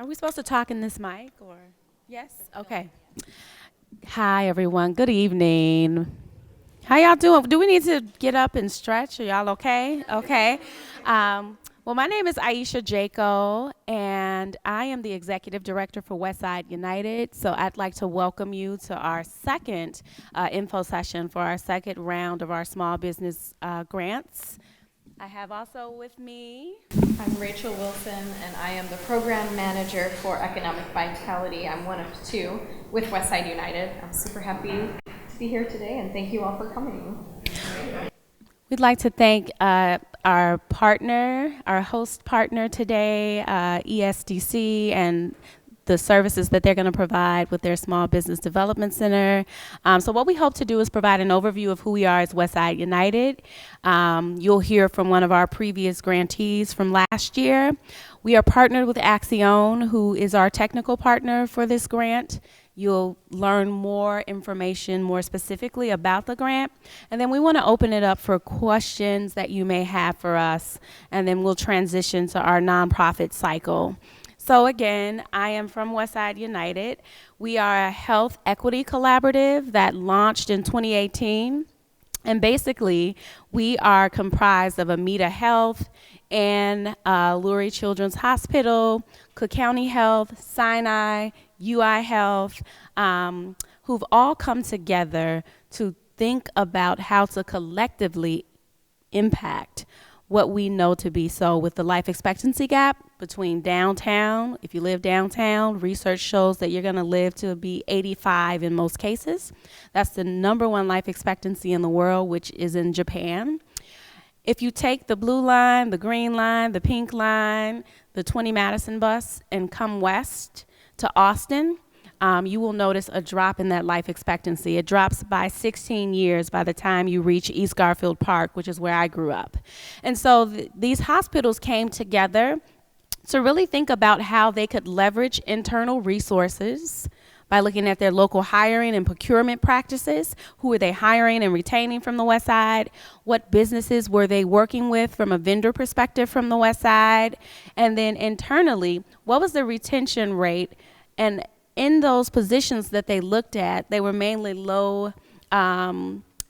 Are we supposed to talk in this mic or? Yes? Okay. Hi, everyone. Good evening. How y'all doing? Do we need to get up and stretch? Are y'all okay? Okay. Well, my name is Aisha Jaco, and I am the executive director for Westside United. So I'd like to welcome you to our second info session for our second round of our small business grants. I have also with me. I'm Rachel Wilson, and I am the program manager for Economic Vitality. I'm one of two with Westside United. I'm super happy to be here today, and thank you all for coming. We'd like to thank our partner, our host partner today, ESDC, and the services that they're going to provide with their Small Business Development Center. So what we hope to do is provide an overview of who we are as Westside United. You'll hear from one of our previous grantees from last year. We are partnered with Axion, who is our technical partner for this grant. You'll learn more information more specifically about the grant. And then we want to open it up for questions that you may have for us. And then we'll transition to our nonprofit cycle. So again, I am from Westside United. We are a health equity collaborative that launched in 2018. And basically, we are comprised of Amita Health and Lurie Children's Hospital, Cook County Health, Sinai, UI Health, who've all come together to think about how to collectively impact what we know to be so with the life expectancy gap between downtown. If you live downtown, research shows that you're going to live to be 85 in most cases. That's the #1 life expectancy in the world, which is in Japan. If you take the blue line, the green line, the pink line, the 20 Madison bus, and come west to Austin, you will notice a drop in that life expectancy. It drops by 16 years by the time you reach East Garfield Park, which is where I grew up. And so these hospitals came together to really think about how they could leverage internal resources by looking at their local hiring and procurement practices. Who were they hiring and retaining from the West Side? What businesses were they working with from a vendor perspective from the West Side? And then internally, what was the retention rate? And in those positions that they looked at, they were mainly low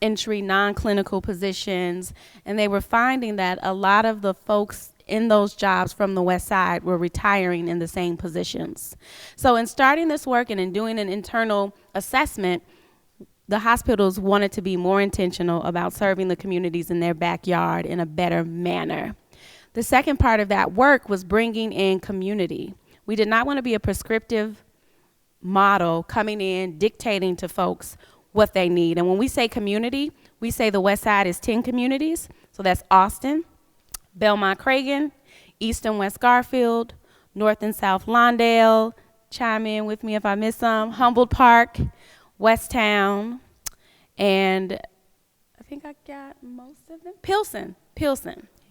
entry, non-clinical positions, and they were finding that a lot of the folks in those jobs from the West Side were retiring in the same positions. So in starting this work and in doing an internal assessment, the hospitals wanted to be more intentional about serving the communities in their backyard in a better manner. The second part of that work was bringing in community. We did not want to be a prescriptive model coming in, dictating to folks what they need. And when we say community, we say the West Side is 10 communities. So that's Austin, Belmont-Cragen, East and West Garfield, North and South Lawndale, chime in with me if I miss some, Humboldt Park, Westtown, and I think I got most of them. Pilsen,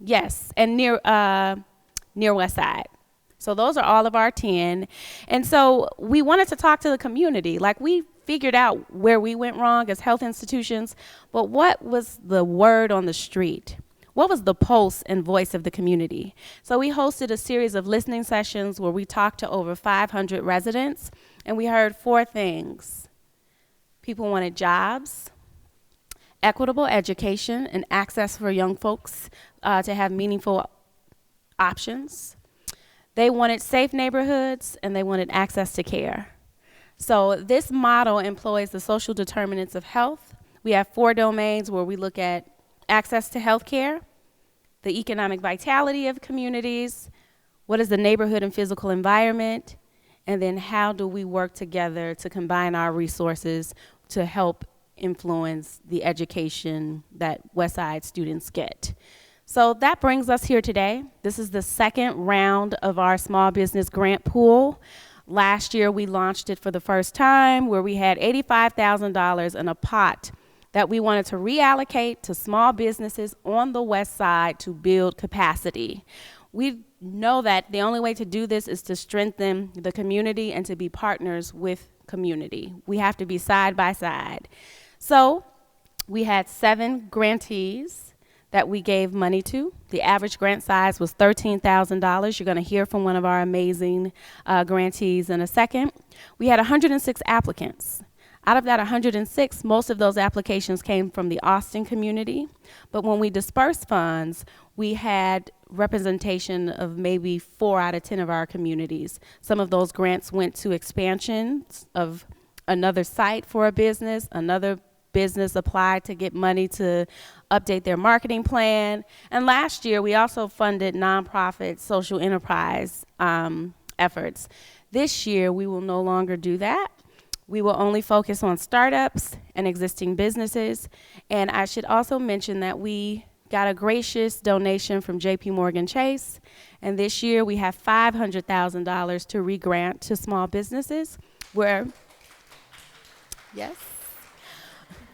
yes, and near West Side. So those are all of our 10. And so we wanted to talk to the community. Like, we figured out where we went wrong as health institutions, but what was the word on the street? What was the pulse and voice of the community? So we hosted a series of listening sessions where we talked to over 500 residents, and we heard 4 things. People wanted jobs, equitable education and access for young folks to have meaningful options. They wanted safe neighborhoods, and they wanted access to care. So this model employs the social determinants of health. We have 4 domains where we look at access to health care, the economic vitality of communities, what is the neighborhood and physical environment, and then how do we work together to combine our resources to help influence the education that Westside students get. So that brings us here today. This is the second round of our small business grant pool. Last year, we launched it for the first time, where we had $85,000 in a pot that we wanted to reallocate to small businesses on the West Side to build capacity. We know that the only way to do this is to strengthen the community and to be partners with community. We have to be side by side. So we had 7 grantees that we gave money to. The average grant size was $13,000. You're going to hear from one of our amazing grantees in a second. We had 106 applicants. Out of that 106, most of those applications came from the Austin community. But when we dispersed funds, we had representation of maybe 4 out of 10 of our communities. Some of those grants went to expansions of another site for a business. Another business applied to get money to update their marketing plan. And last year, we also funded nonprofit social enterprise efforts. This year, we will no longer do that. We will only focus on startups and existing businesses. And I should also mention that we got a gracious donation from JP Morgan Chase. And this year we have $500,000 to re-grant to small businesses where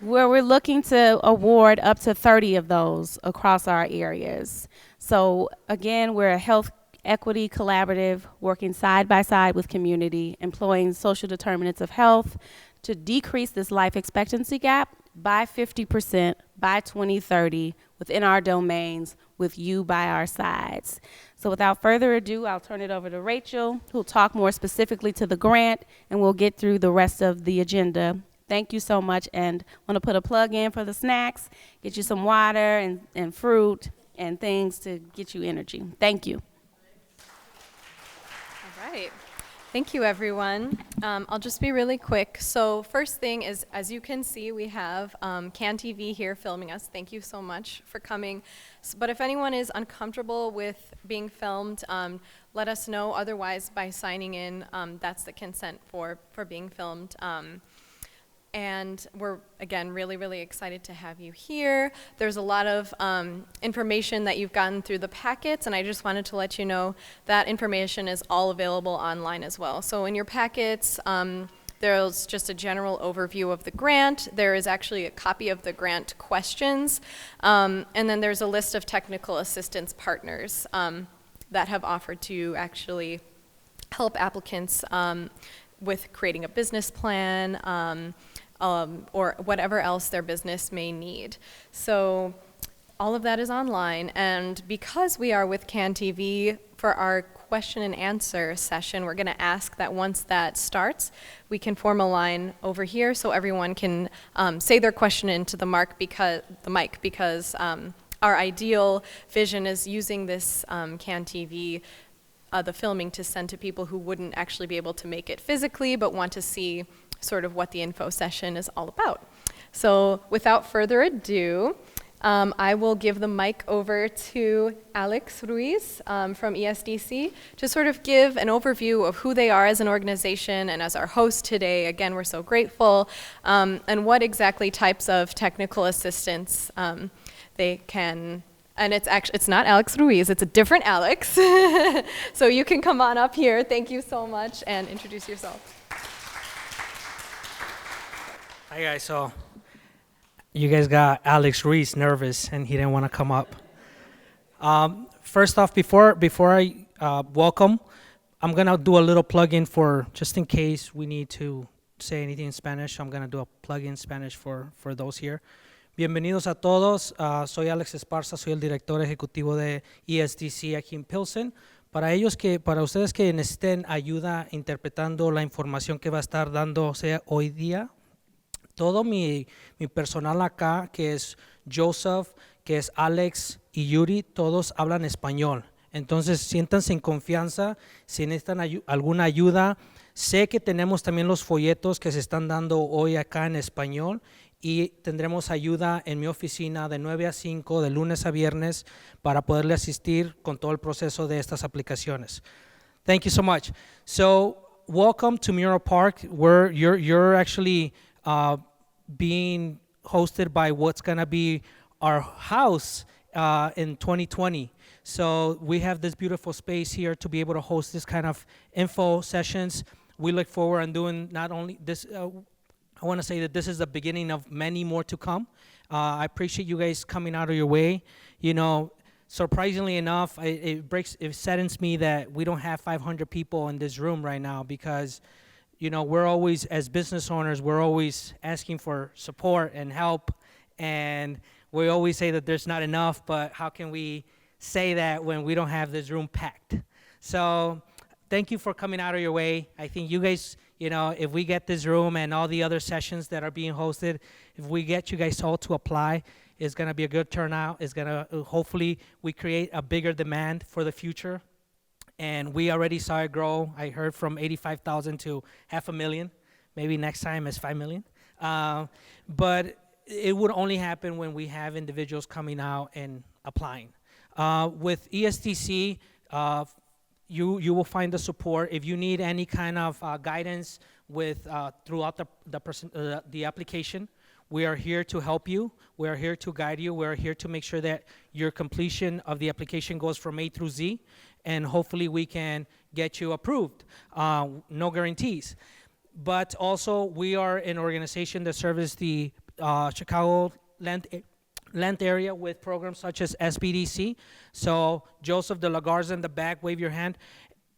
we're looking to award up to 30 of those across our areas. So again, we're a health equity collaborative working side by side with community, employing social determinants of health to decrease this life expectancy gap by 50% by 2030 within our domains with you by our sides. So without further ado, I'll turn it over to Rachel, who'll talk more specifically to the grant, and we'll get through the rest of the agenda. Thank you so much, and I want to put a plug in for the snacks, get you some water and fruit and things to get you energy. Thank you. All right. Thank you, everyone. I'll just be really quick. So first thing is, as you can see, we have CAN TV here filming us. Thank you so much for coming. But if anyone is uncomfortable with being filmed, let us know. Otherwise, by signing in, that's the consent for being filmed. And we're, again, really, really excited to have you here. There's a lot of information that you've gotten through the packets, and I just wanted to let you know that information is all available online as well. So in your packets, there's just a general overview of the grant. There is actually a copy of the grant questions, and then there's a list of technical assistance partners that have offered to actually help applicants with creating a business plan, or whatever else their business may need. So all of that is online, and because we are with CAN TV, for our question and answer session, we're gonna ask that once that starts, we can form a line over here so everyone can say their question into the mic, because our ideal vision is using this CAN TV, the filming, to send to people who wouldn't actually be able to make it physically but want to see sort of what the info session is all about. So without further ado, I will give the mic over to Alex Ruiz from ESDC to sort of give an overview of who they are as an organization and as our host today. Again, we're so grateful, and what exactly types of technical assistance they can. And it's not Alex Ruiz, it's a different Alex. So you can come on up here. Thank you so much, and introduce yourself. Hi guys, so you guys got Alex Ruiz nervous and he didn't want to come up. First off, before I welcome, I'm gonna do a little plug-in for, just in case we need to say anything in Spanish, I'm gonna do a plug-in in Spanish for those here. Bienvenidos a todos, soy Alex Esparza, soy el director ejecutivo de ESDC aquí en Pilsen. Para ustedes que necesiten ayuda interpretando la información que va a estar dándose hoy día, todo mi personal acá, que es Joseph, que es Alex y Yuri, todos hablan español. Entonces, siéntanse en confianza. Si necesitan alguna ayuda, sé que tenemos también los folletos que se están dando hoy acá en español, y tendremos ayuda en mi oficina de 9 a 5, de lunes a viernes, para poderle asistir con todo el proceso de estas aplicaciones. Thank you so much. So, welcome to Mural Park, where you're actually being hosted by what's going to be our house in 2020. So we have this beautiful space here to be able to host this kind of info sessions. We look forward and doing not only this, I want to say that this is the beginning of many more to come. I appreciate you guys coming out of your way. You know, surprisingly enough, it saddens me that we don't have 500 people in this room right now, because you know, we're always, as business owners, we're always asking for support and help, and We always say that there's not enough, but how can we say that when we don't have this room packed? So thank you for coming out of your way. I think you guys, if we get this room and all the other sessions that are being hosted, if we get you guys all to apply, it's going to be a good turnout. It's going to, hopefully, we create a bigger demand for the future. And we already saw it grow. I heard from 85,000 to 500,000. Maybe next time it's 5 million. But it would only happen when we have individuals coming out and applying. With ESTC, you will find the support. If you need any kind of guidance with throughout the application, we are here to help you. We are here to guide you. We are here to make sure that your completion of the application goes from A through Z, and hopefully we can get you approved. No guarantees. But also, we are an organization that serves the Chicago land area with programs such as SBDC. So Joseph de la Garza in the back, wave your hand.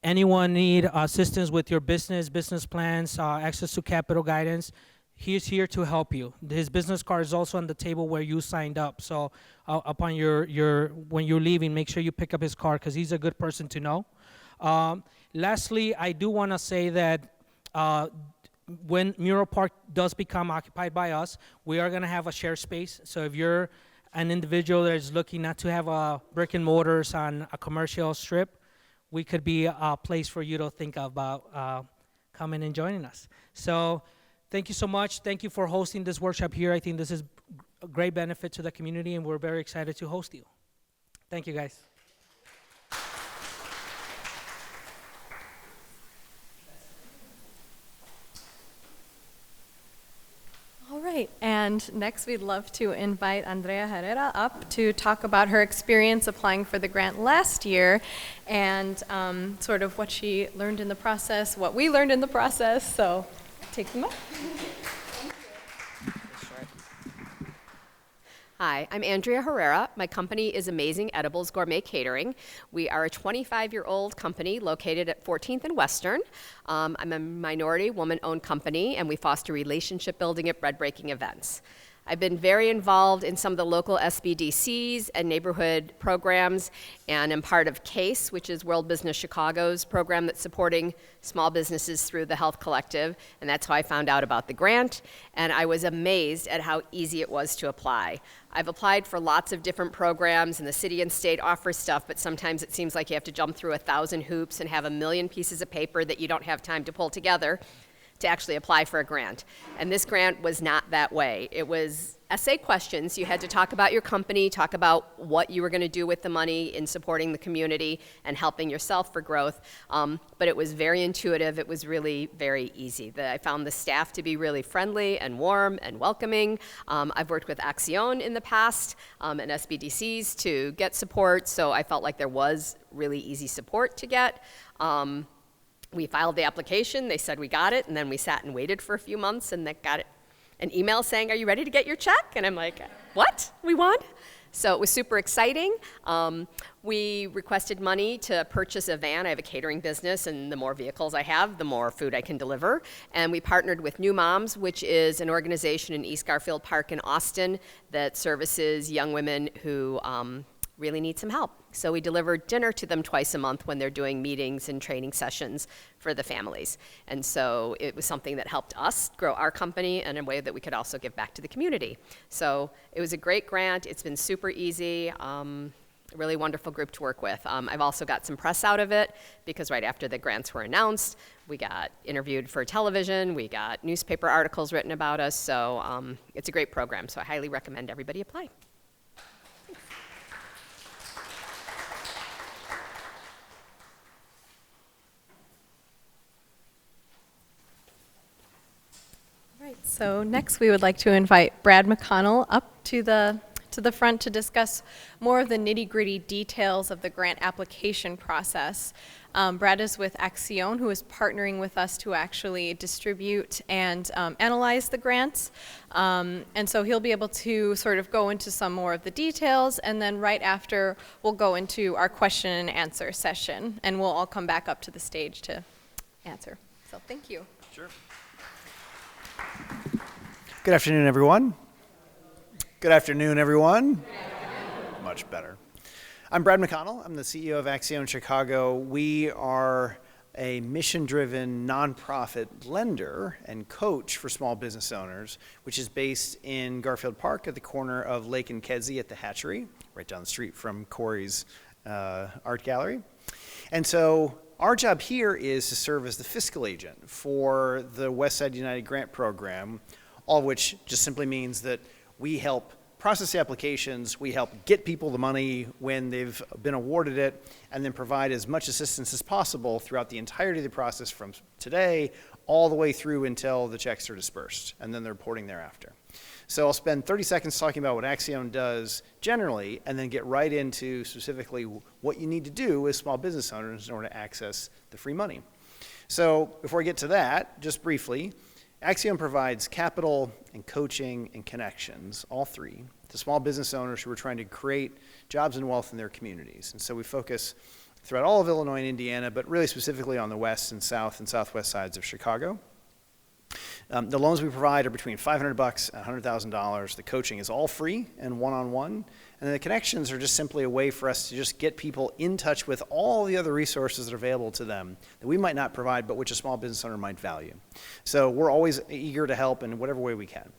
Anyone need assistance with your business plans, access to capital guidance? He's here to help you. His business card is also on the table where you signed up. So upon when you're leaving, make sure you pick up his card because he's a good person to know. Lastly, I do want to say that when Mural Park does become occupied by us, we are going to have a share space. So if you're an individual that is looking not to have a brick and mortars on a commercial strip, we could be a place for you to think about coming and joining us. So thank you so much. Thank you for hosting this workshop here. I think this is a great benefit to the community, and we're very excited to host you. Thank you, guys. All right, and next we'd love to invite Andrea Herrera up to talk about her experience applying for the grant last year and sort of what she learned in the process, what we learned in the process. So take them up. Hi, I'm Andrea Herrera. My company is Amazing Edibles Gourmet Catering. We are a 25-year-old company located at 14th and Western. I'm a minority woman-owned company, and we foster relationship building at bread-breaking events. I've been very involved in some of the local SBDCs and neighborhood programs, and am part of CASE, which is World Business Chicago's program that's supporting small businesses through the Health Collective, and that's how I found out about the grant, and I was amazed at how easy it was to apply. I've applied for lots of different programs, and the city and state offer stuff, but sometimes it seems like you have to jump through 1,000 hoops and have 1,000,000 pieces of paper that you don't have time to pull together to actually apply for a grant. And this grant was not that way. It was essay questions. You had to talk about your company, talk about what you were going to do with the money in supporting the community and helping yourself for growth. But it was very intuitive. It was really very easy. I found the staff to be really friendly and warm and welcoming. I've worked with Acción in the past and SBDCs to get support, so I felt like there was really easy support to get. We filed the application, they said we got it, and then we sat and waited for a few months and then got an email saying, "Are you ready to get your check?" And I'm like, "What? We won?" So it was super exciting. We requested money to purchase a van. I have a catering business, and the more vehicles I have, the more food I can deliver. And we partnered with New Moms, which is an organization in East Garfield Park in Austin that services young women who really need some help. So we deliver dinner to them twice a month when they're doing meetings and training sessions for the families. And so it was something that helped us grow our company in a way that we could also give back to the community. So it was a great grant. It's been super easy. A really wonderful group to work with. I've also got some press out of it because right after the grants were announced, we got interviewed for television, we got newspaper articles written about us, so it's a great program. So I highly recommend everybody apply. So next we would like to invite Brad McConnell up to the front to discuss more of the nitty-gritty details of the grant application process. Brad is with Acción, who is partnering with us to actually distribute and analyze the grants. And so he'll be able to sort of go into some more of the details, and then right after we'll go into our question and answer session, and we'll all come back up to the stage to answer. So thank you. Sure. Good afternoon, everyone. Good afternoon, everyone. Much better. I'm Brad McConnell. I'm the CEO of Axion Chicago. We are a mission-driven nonprofit lender and coach for small business owners, which is based in Garfield Park at the corner of Lake and Kedzie at the Hatchery, right down the street from Corey's art gallery. And so our job here is to serve as the fiscal agent for the Westside United Grant Program, all of which just simply means that we help process the applications, we help get people the money when they've been awarded it, and then provide as much assistance as possible throughout the entirety of the process from today all the way through until the checks are dispersed, and then the reporting thereafter. So I'll spend 30 seconds talking about what Axion does generally, and then get right into specifically what you need to do as small business owners in order to access the free money. So before I get to that, just briefly, Axion provides capital and coaching and connections, all three, to small business owners who are trying to create jobs and wealth in their communities. And so we focus throughout all of Illinois and Indiana, but really specifically on the west and south and southwest sides of Chicago. The loans we provide are between $500 and $100,000. The coaching is all free and one-on-one. And the connections are just simply a way for us to just get people in touch with all the other resources that are available to them that we might not provide, but which a small business owner might value. So we're always eager to help in whatever way we can.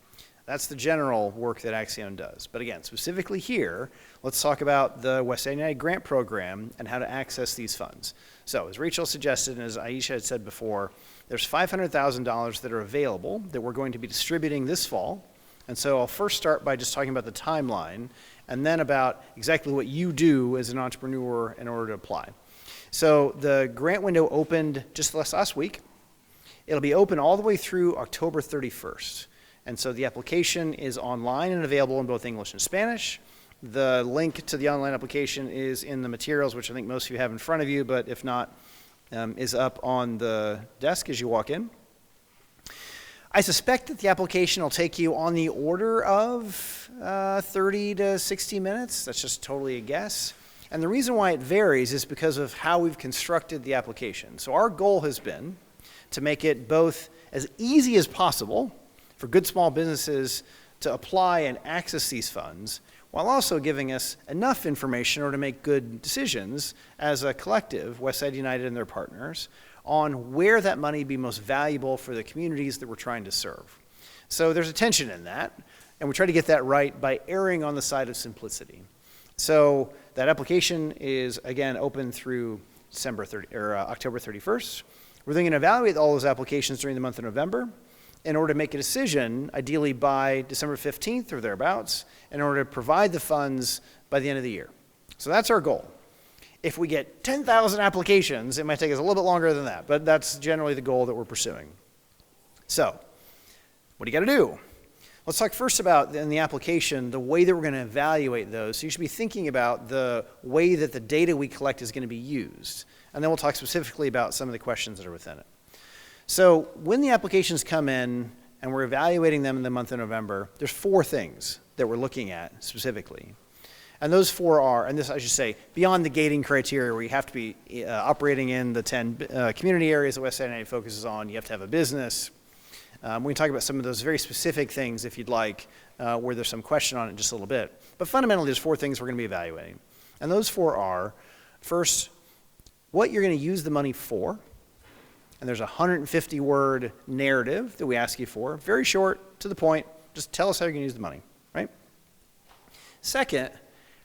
That's the general work that Axion does. But again, specifically here, let's talk about the Westside United Grant Program and how to access these funds. So as Rachel suggested, and as Aisha had said before, there's $500,000 that are available that we're going to be distributing this fall. And so I'll first start by just talking about the timeline, and then about exactly what you do as an entrepreneur in order to apply. So the grant window opened just last week. It'll be open all the way through October 31st. And so the application is online and available in both English and Spanish. The link to the online application is in the materials, which I think most of you have in front of you, but if not, is up on the desk as you walk in. I suspect that the application will take you on the order of 30 to 60 minutes. That's just totally a guess. And the reason why it varies is because of how we've constructed the application. So our goal has been to make it both as easy as possible for good small businesses to apply and access these funds, while also giving us enough information in order to make good decisions as a collective, Westside United and their partners, on where that money be most valuable for the communities that we're trying to serve. So there's a tension in that, and we try to get that right by erring on the side of simplicity. So that application is, again, open through October 31st. We're then going to evaluate all those applications during the month of November in order to make a decision, ideally by December 15th or thereabouts, in order to provide the funds by the end of the year. So that's our goal. If we get 10,000 applications, it might take us a little bit longer than that, but that's generally the goal that we're pursuing. So, what do you got to do? Let's talk first about, in the application, the way that we're going to evaluate those. So you should be thinking about the way that the data we collect is going to be used. And then we'll talk specifically about some of the questions that are within it. So when the applications come in and we're evaluating them in the month of November, there's 4 things that we're looking at specifically. And those 4 are, and this I should say, beyond the gating criteria where you have to be operating in the 10 community areas that Westside United focuses on, you have to have a business. We can talk about some of those very specific things if you'd like, where there's some question on it in just a little bit. But fundamentally, there's 4 things we're going to be evaluating. And those 4 are, first, what you're going to use the money for. And there's a 150-word narrative that we ask you for. Very short, to the point. Just tell us how you're going to use the money, right? Second,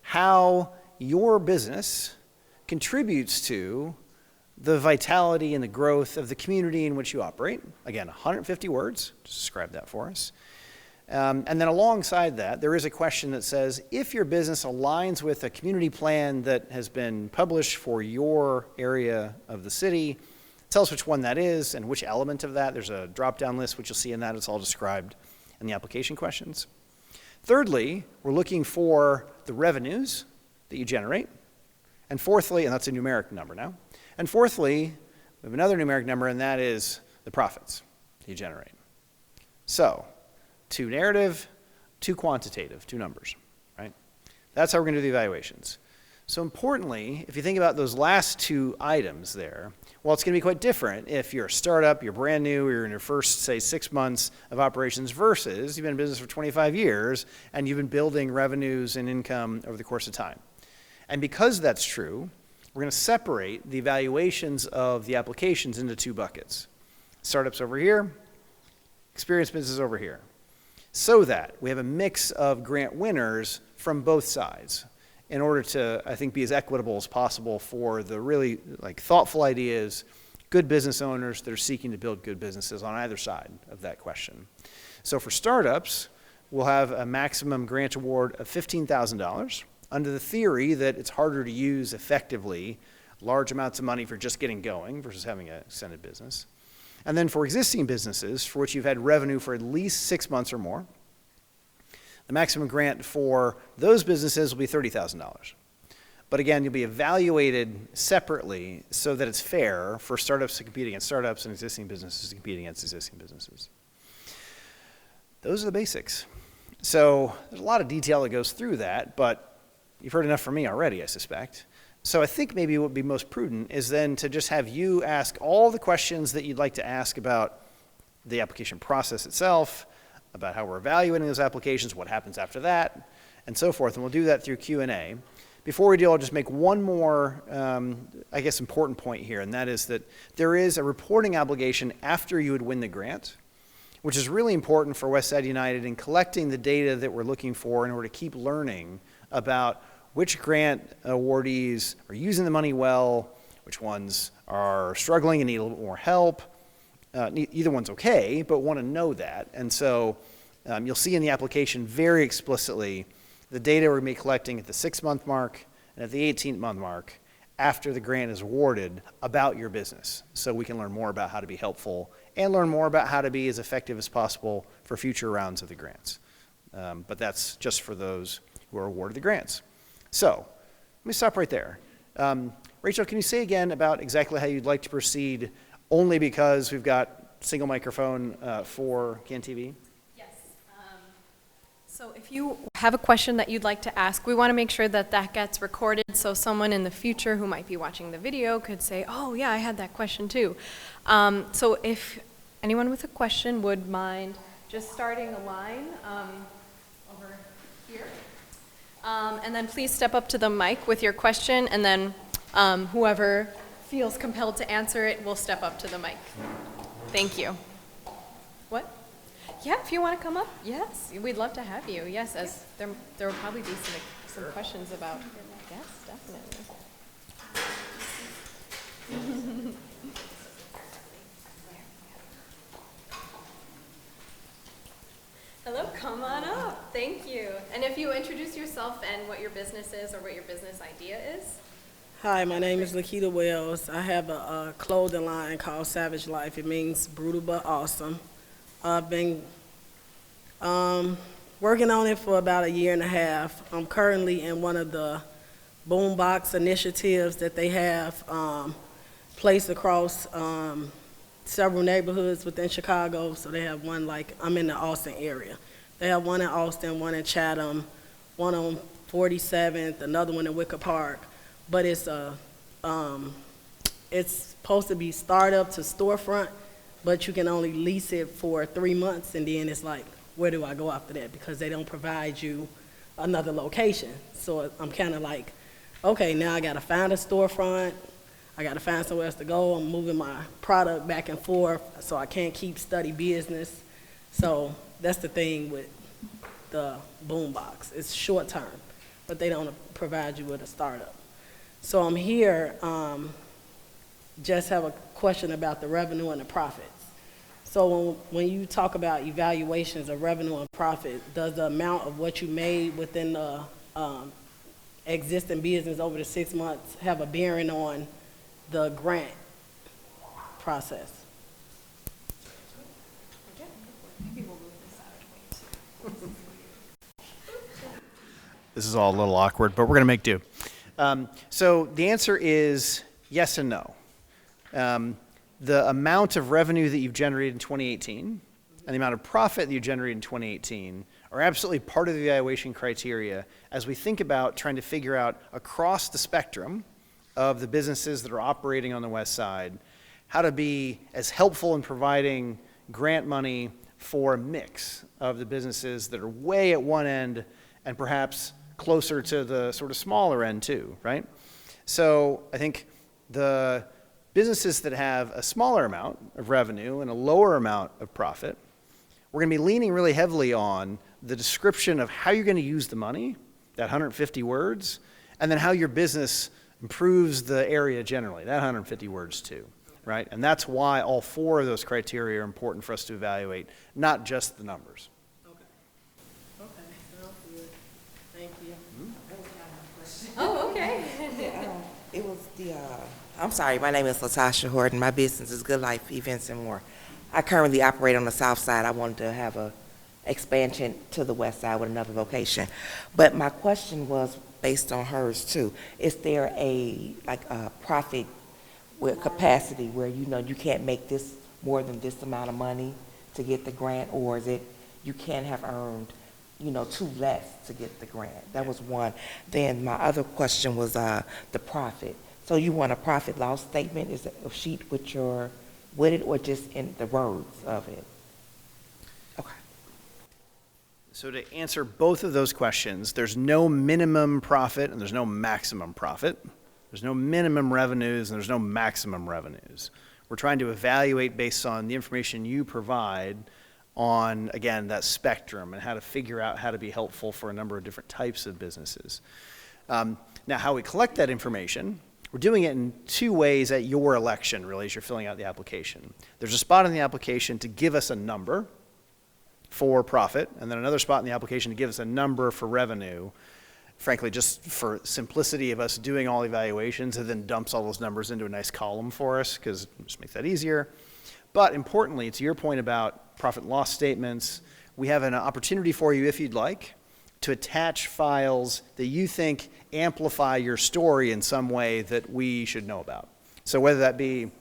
how your business contributes to the vitality and the growth of the community in which you operate. Again, 150 words. Just describe that for us. And then alongside that, there is a question that says, if your business aligns with a community plan that has been published for your area of the city, tell us which one that is and which element of that. There's a drop-down list, which you'll see in that. It's all described in the application questions. Thirdly, we're looking for the revenues that you generate. And fourthly, and that's a numeric number now. And fourthly, we have another numeric number, and that is the profits that you generate. So, 2 narrative, 2 quantitative, 2 numbers, right? That's how we're going to do the evaluations. So importantly, if you think about those last two items there, well, it's going to be quite different if you're a startup, you're brand new, you're in your first, say, 6 months of operations versus you've been in business for 25 years and you've been building revenues and income over the course of time. And because that's true, we're going to separate the evaluations of the applications into two buckets. Startups over here, experienced businesses over here, so that we have a mix of grant winners from both sides in order to, I think, be as equitable as possible for the really thoughtful ideas, good business owners that are seeking to build good businesses on either side of that question. So for startups, we'll have a maximum grant award of $15,000 under the theory that it's harder to use effectively large amounts of money for just getting going versus having an extended business. And then for existing businesses for which you've had revenue for at least 6 months or more, the maximum grant for those businesses will be $30,000. But again, you'll be evaluated separately so that it's fair for startups to compete against startups and existing businesses to compete against existing businesses. Those are the basics. So there's a lot of detail that goes through that, but you've heard enough from me already, I suspect. So I think maybe what would be most prudent is then to just have you ask all the questions that you'd like to ask about the application process itself, about how we're evaluating those applications, what happens after that, and so forth. And we'll do that through Q&A. Before we do, I'll just make one more, important point here, and that is that there is a reporting obligation after you would win the grant, which is really important for Westside United in collecting the data that we're looking for in order to keep learning about which grant awardees are using the money well, which ones are struggling and need a little bit more help. Either one's okay, but want to know that. And so you'll see in the application very explicitly the data we're going to be collecting at the 6-month mark and at the 18th-month mark after the grant is awarded about your business. So we can learn more about how to be helpful and learn more about how to be as effective as possible for future rounds of the grants. But that's just for those who are awarded the grants. So let me stop right there. Rachel, can you say again about exactly how you'd like to proceed, only because we've got single microphone for CanTV? Yes. So if you have a question that you'd like to ask, we want to make sure that that gets recorded so someone in the future who might be watching the video could say, oh, yeah, I had that question too. So if anyone with a question would mind just starting a line over here. And then please step up to the mic with your question, and then whoever feels compelled to answer it will step up to the mic. Thank you. What? Yeah, if you want to come up, yes, we'd love to have you. Yes, as there will probably be some questions about. Yes, definitely. Hello, come on up. Thank you. And if you introduce yourself and what your business is or what your business idea is. Hi, my name is Lakita Wells. I have a clothing line called Savage Life. It means brutal but awesome. I've been working on it for about 1.5 years. I'm currently in one of the boombox initiatives that they have placed across several neighborhoods within Chicago. So they have one, I'm in the Austin area. They have one in Austin, one in Chatham, one on 47th, another one in Wicker Park. But it's supposed to be startup to storefront, but you can only lease it for 3 months, and then it's like, where do I go after that? Because they don't provide you another location. So I'm kind of like, okay, now I got to find a storefront. I got to find somewhere else to go. I'm moving my product back and forth, so I can't keep study business. So that's the thing with the boombox. It's short term, but they don't provide you with a startup. So I'm here, just have a question about the revenue and the profits. So when you talk about evaluations of revenue and profit, does the amount of what you made within the existing business over the 6 months have a bearing on the grant process? This is all a little awkward, but we're going to make do. So the answer is yes and no. The amount of revenue that you've generated in 2018 and the amount of profit that you generated in 2018 are absolutely part of the evaluation criteria as we think about trying to figure out across the spectrum of the businesses that are operating on the West Side how to be as helpful in providing grant money for a mix of the businesses that are way at one end and perhaps closer to the sort of smaller end too, right? So I think the businesses that have a smaller amount of revenue and a lower amount of profit, we're going to be leaning really heavily on the description of how you're going to use the money, that 150 words, and then how your business improves the area generally, that 150 words too, right? And that's why all four of those criteria are important for us to evaluate, not just the numbers. Okay, sounds good. Thank you. Oh, okay. It was I'm sorry, my name is Latasha Horton. My business is Good Life Events and More. I currently operate on the south side. I wanted to have a expansion to the west side with another location. But my question was based on hers too. Is there a profit with capacity where you can't make this more than this amount of money to get the grant, or is it you can't have earned too less to get the grant? That was one. Then my other question was the profit. So you want a profit loss statement? Is it a sheet with it, or just in the words of it? Okay. So to answer both of those questions, there's no minimum profit and there's no maximum profit. There's no minimum revenues and there's no maximum revenues. We're trying to evaluate based on the information you provide on, again, that spectrum and how to figure out how to be helpful for a number of different types of businesses. Now, how we collect that information, we're doing it in two ways at your election, really, as you're filling out the application. There's a spot in the application to give us a number for profit, and then another spot in the application to give us a number for revenue. Frankly, just for simplicity of us doing all evaluations, and then dumps all those numbers into a nice column for us, because it just makes that easier. But importantly, to your point about profit and loss statements, we have an opportunity for you, if you'd like, to attach files that you think amplify your story in some way that we should know about. So whether that be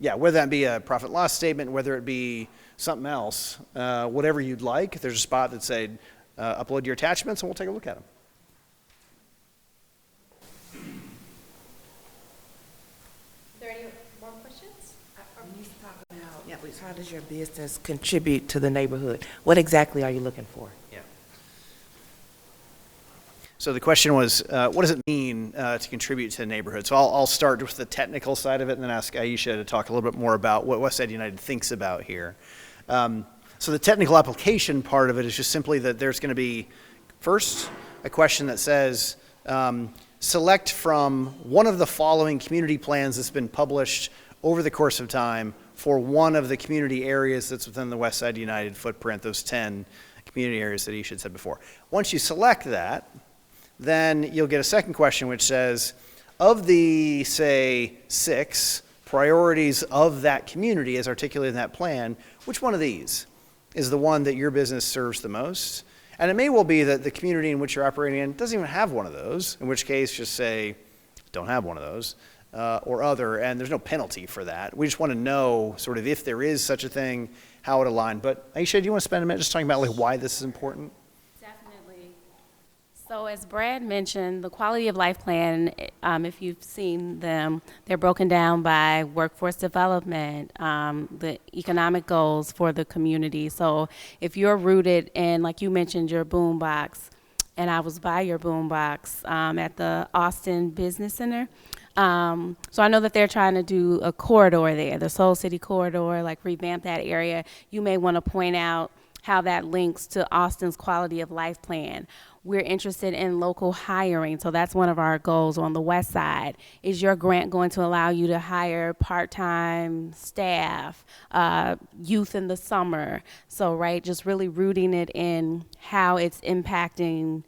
a profit loss statement, whether it be something else, whatever you'd like, there's a spot that say, upload your attachments and we'll take a look at them. Are there any more questions? How does your business contribute to the neighborhood? What exactly are you looking for? So the question was, what does it mean to contribute to the neighborhood? So I'll start with the technical side of it and then ask Aisha to talk a little bit more about what West Side United thinks about here. So the technical application part of it is just simply that there's going to be, first, a question that says, select from one of the following community plans that's been published over the course of time for one of the community areas that's within the West Side United footprint, those 10 community areas that Aisha had said before. Once you select that, then you'll get a second question which says, of the, say, 6 priorities of that community as articulated in that plan, which one of these is the one that your business serves the most? And it may well be that the community in which you're operating in doesn't even have one of those, in which case just say, don't have one of those, or other, and there's no penalty for that. We just want to know sort of if there is such a thing, how it aligned. But Aisha, do you want to spend a minute just talking about like why this is important? Definitely. So as Brad mentioned, the quality of life plan, if you've seen them, they're broken down by workforce development, the economic goals for the community. So if you're rooted in, like you mentioned, your boombox, and I was by your boombox at the Austin Business Center. So I know that they're trying to do a corridor there, the Soul City corridor, like revamp that area. You may want to point out how that links to Austin's quality of life plan. We're interested in local hiring, so that's one of our goals on the west side. Is your grant going to allow you to hire part-time staff, youth in the summer? So, right, just really rooting it in how it's impacting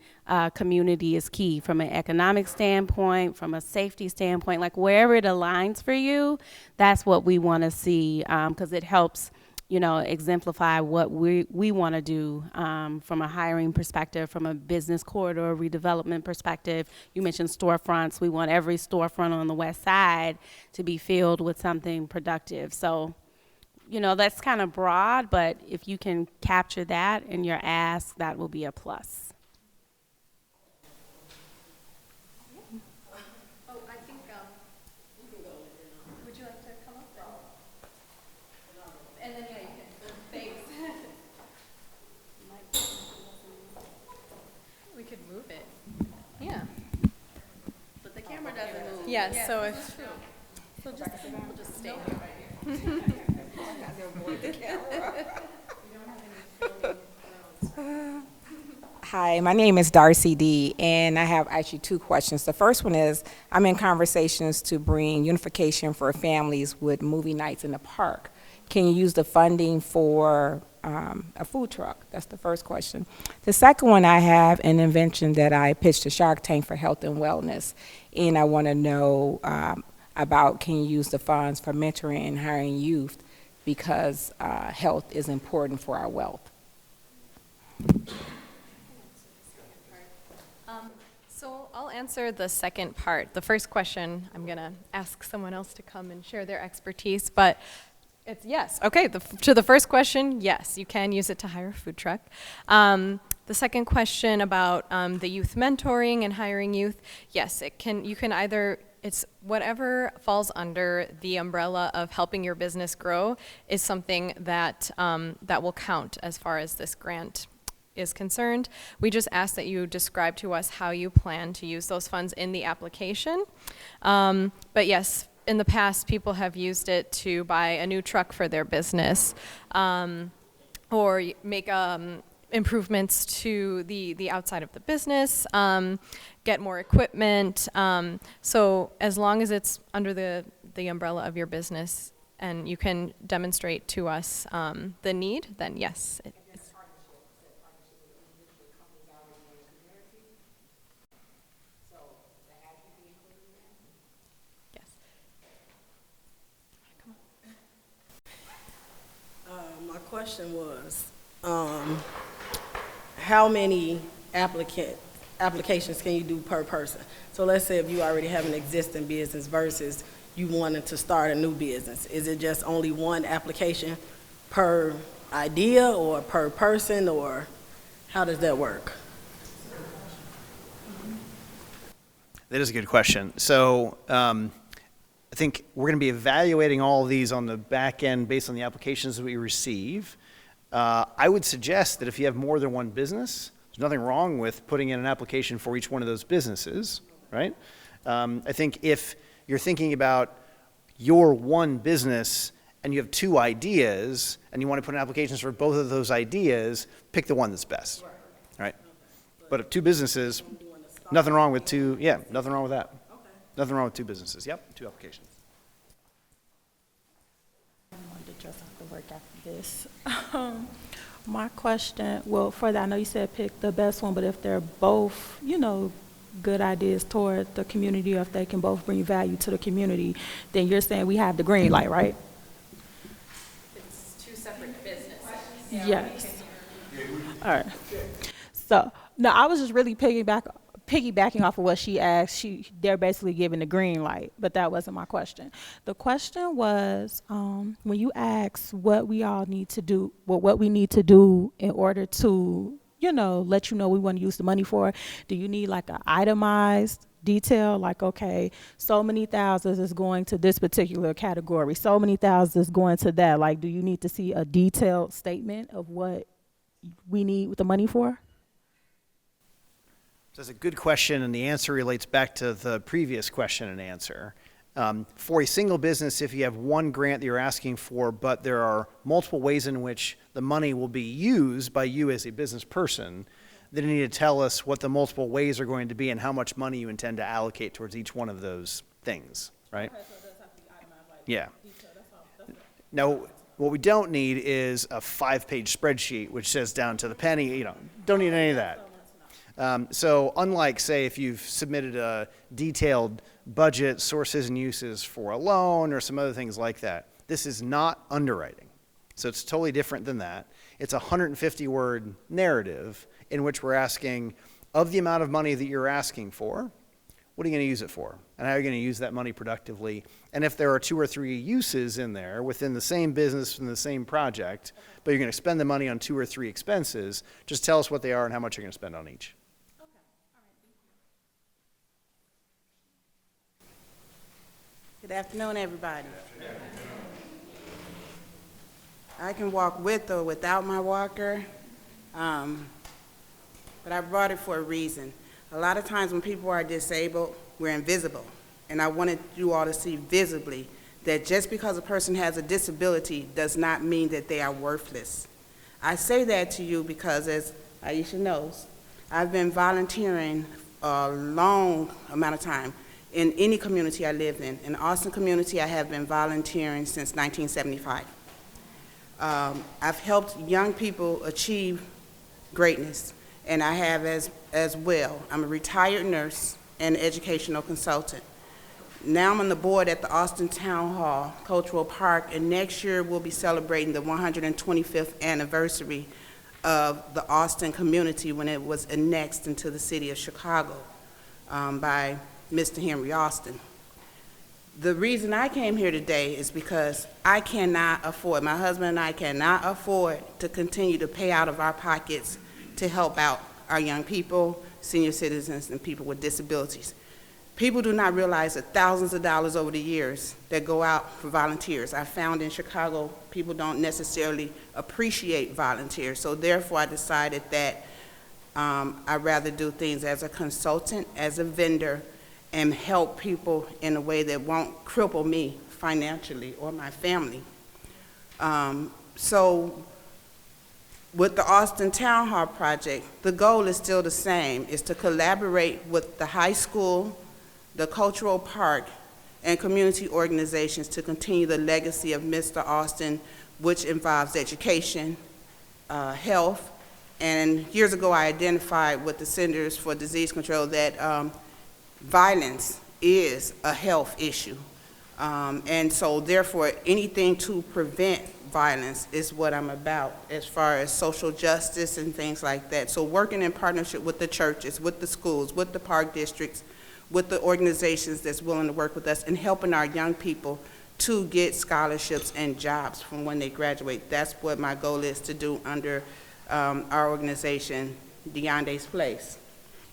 community is key from an economic standpoint, from a safety standpoint, like wherever it aligns for you, that's what we want to see, because it helps exemplify what we want to do from a hiring perspective, from a business corridor redevelopment perspective. You mentioned storefronts. We want every storefront on the west side to be filled with something productive. So, you know, that's kind of broad, but if you can capture that in your ask, that will be a plus. Oh, I think, would you like to come up then? And then, yeah, you can, thanks. We could move it, yeah. But the camera doesn't move. Yeah, so if, we'll just stay here. Hi, my name is Darcy D, and I have actually two questions. The first one is, I'm in conversations to bring unification for families with movie nights in the park. Can you use the funding for a food truck? That's the first question. The second one, I have an invention that I pitched to Shark Tank for health and wellness, and I want to know about, can you use the funds for mentoring and hiring youth, because health is important for our wealth. So I'll answer the second part. The first question, I'm going to ask someone else to come and share their expertise, but it's yes. Okay, to the first question, yes, you can use it to hire a food truck. The second question about the youth mentoring and hiring youth, yes, you can either, it's whatever falls under the umbrella of helping your business grow is something that, that will count as far as this grant is concerned. We just ask that you describe to us how you plan to use those funds in the application. But yes, in the past, people have used it to buy a new truck for their business, or make improvements to the outside of the business, get more equipment. So as long as it's under the umbrella of your business and you can demonstrate to us the need, then yes. My question was, how many applications can you do per person? So let's say if you already have an existing business versus you wanted to start a new business, is it just only one application per idea or per person, or how does that work? That is a good question. So I think we're going to be evaluating all of these on the back end based on the applications that we receive. I would suggest that if you have more than one business, there's nothing wrong with putting in an application for each one of those businesses, right? I think if you're thinking about your one business and you have two ideas and you want to put in applications for both of those ideas, pick the one that's best, right? But if two businesses, nothing wrong with two, yeah, nothing wrong with that. Nothing wrong with two businesses. Yep, two applications. I wanted to just have to work after this. My question, well, further, I know you said pick the best one, but if they're both, you know, good ideas toward the community, or if they can both bring value to the community, then you're saying we have the green light, right? It's two separate businesses. Yes. All right. So, no, I was just really piggybacking off of what she asked. They're basically giving the green light, but that wasn't my question. The question was, when you ask what we all need to do, what we need to do in order to, you know, let you know we want to use the money for, do you need like an itemized detail, like, okay, so many thousands is going to this particular category, so many thousands is going to that? Like, do you need to see a detailed statement of what we need the money for? That's a good question, and the answer relates back to the previous question and answer. For a single business, if you have one grant that you're asking for, but there are multiple ways in which the money will be used by you as a business person, then you need to tell us what the multiple ways are going to be and how much money you intend to allocate towards each one of those things, right? Okay, so it does have to be itemized, like, yeah. Detail. That's now, what we don't need is a 5-page spreadsheet which says down to the penny, you know, don't need any of that. So unlike, say, if you've submitted a detailed budget, sources and uses for a loan or some other things like that, this is not underwriting. So it's totally different than that. It's a 150-word narrative in which we're asking, of the amount of money that you're asking for, what what are you going to use it for? And how are you going to use that money productively? And if there are 2 or 3 uses in there within the same business, in the same project, but you're going to spend the money on 2 or 3 expenses, just tell us what they are and how much you're going to spend on each. Good afternoon, everybody. I can walk with or without my walker, but I brought it for a reason. A lot of times when people are disabled, we're invisible. And I wanted you all to see visibly that just because a person has a disability does not mean that they are worthless. I say that to you because, as Aisha knows, I've been volunteering a long amount of time in any community I live in. In the Austin community, I have been volunteering since 1975. I've helped young people achieve greatness, and I have as well. I'm a retired nurse and educational consultant. Now I'm on the board at the Austin Town Hall Cultural Park, and next year we'll be celebrating the 125th anniversary of the Austin community when it was annexed into the city of Chicago by Mr. Henry Austin. The reason I came here today is because I cannot afford, my husband and I cannot afford to continue to pay out of our pockets to help out our young people, senior citizens, and people with disabilities. People do not realize the thousands of dollars over the years that go out for volunteers. I found in Chicago, people don't necessarily appreciate volunteers, so therefore I decided that I'd rather do things as a consultant, as a vendor, and help people in a way that won't cripple me financially or my family. So with the Austin Town Hall project, the goal is still the same, is to collaborate with the high school, the cultural park, and community organizations to continue the legacy of Mr. Austin, which involves education, health, and years ago I identified with the Centers for Disease Control that violence is a health issue. And so therefore, anything to prevent violence is what I'm about as far as social justice and things like that. So working in partnership with the churches, with the schools, with the park districts, with the organizations that's willing to work with us, and helping our young people to get scholarships and jobs from when they graduate. That's what my goal is to do under our organization, Deonda's Place.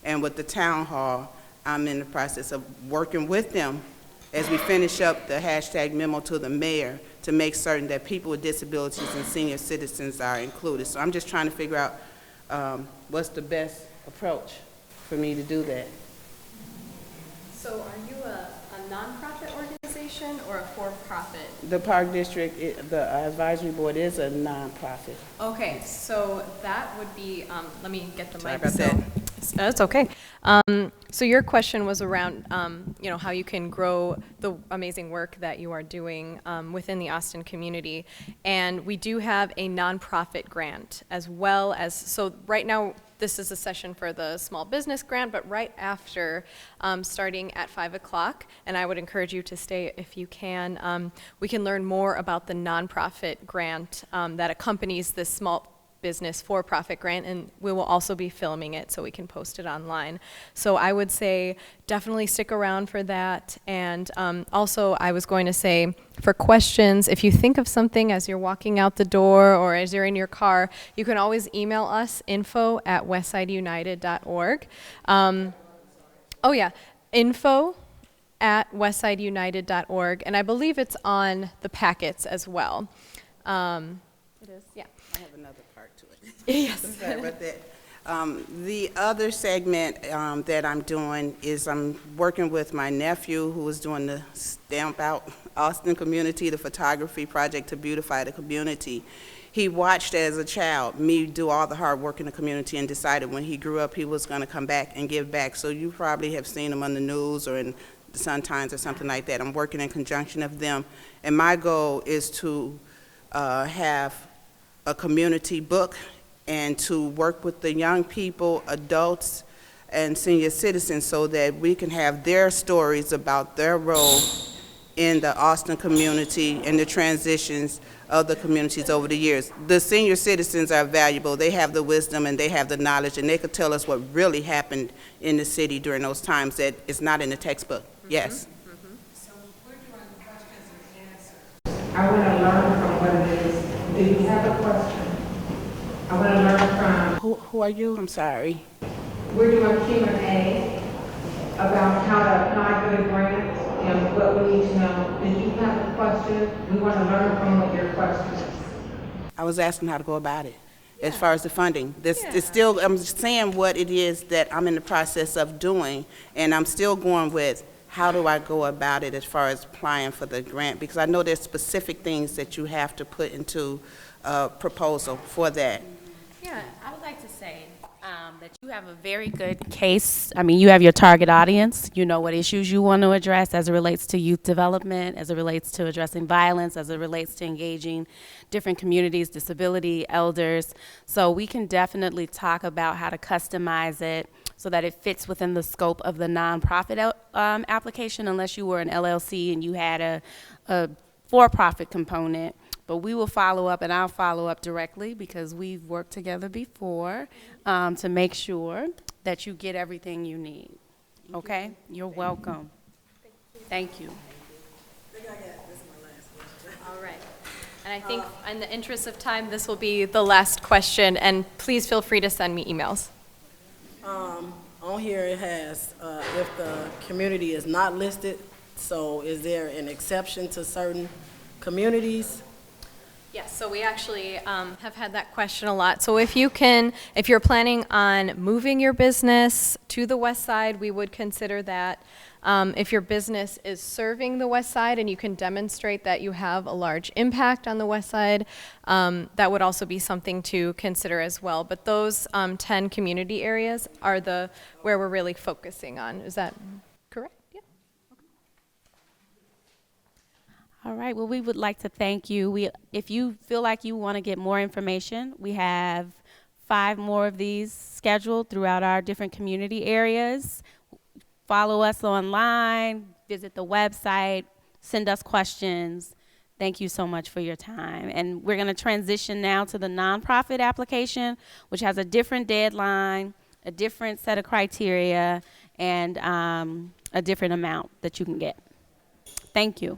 And with the town hall, I'm in the process of working with them as we finish up the hashtag memo to the mayor to make certain that people with disabilities and senior citizens are included. So I'm just trying to figure out what's the best approach for me to do that. So are you a nonprofit organization or a for-profit? The Park District, the advisory board is a nonprofit. Okay, so that would be, let me get the Sorry mic. about that. That's okay. So your question was around, how you can grow the amazing work that you are doing within the Austin community. And we do have a nonprofit grant as well as, so right now, this is a session for the small business grant, but right after, starting at 5 o'clock, and I would encourage you to stay if you can, we can learn more about the nonprofit grant that accompanies this small business for-profit grant, and we will also be filming it so we can post it online. So I would say definitely stick around for that. And also I was going to say, for questions, if you think of something as you're walking out the door or as you're in your car, you can always email us, info@westsideunited.org. info@westsideunited.org, and I believe it's on the packets as well. It is, yeah. I have another part to it. Yes. Sorry about that. The other segment that I'm doing is I'm working with my nephew who is doing the Stamp Out Austin community, the photography project to beautify the community. He watched as a child me do all the hard work in the community and decided when he grew up he was going to come back and give back. So you probably have seen him on the news or in the Sun-Times or something like that. I'm working in conjunction of them, and my goal is to have a community book and to work with the young people, adults, and senior citizens so that we can have their stories about their role in the Austin community and the transitions of the communities over the years. The senior citizens are valuable. They have the wisdom and they have the knowledge, and they could tell us what really happened in the city during those times that is not in the textbook. Yes. So we're doing questions and answers. I want to learn from what it is. Do you have a question? I want to learn from. Who are you? I'm sorry. We're doing Q&A about how to apply for the grant and what we need to know. Did you have a question? We want to learn from what your question is. I was asking how to go about it as far as the funding. It's still, I'm saying what it is that I'm in the process of doing, and I'm still going with how do I go about it as far as applying for the grant, because I know there's specific things that you have to put into a proposal for that. Yeah, I would like to say that you have a very good case. I mean, you have your target audience. You know what issues you want to address as it relates to youth development, as it relates to addressing violence, as it relates to engaging different communities, disability, elders. So we can definitely talk about how to customize it so that it fits within the scope of the nonprofit application, unless you were an LLC and you had a for-profit component. But we will follow up, and I'll follow up directly because we've worked together before to make sure that you get everything you need. Okay? You're welcome. Thank you. All right. And I think in the interest of time, this will be the last question, and please feel free to send me emails. On here it has, if the community is not listed, so is there an exception to certain communities? Yes, so we actually have had that question a lot. So if you're planning on moving your business to the west side, we would consider that. If your business is serving the west side and you can demonstrate that you have a large impact on the west side, that would also be something to consider as well. But those 10 community areas are where we're really focusing on. Is that correct? Yeah. All right, well, we would like to thank you. If you feel like you want to get more information, we have 5 more of these scheduled throughout our different community areas. Follow us online, visit the website, send us questions. Thank you so much for your time. And we're going to transition now to the nonprofit application, which has a different deadline, a different set of criteria, and a different amount that you can get. Thank you.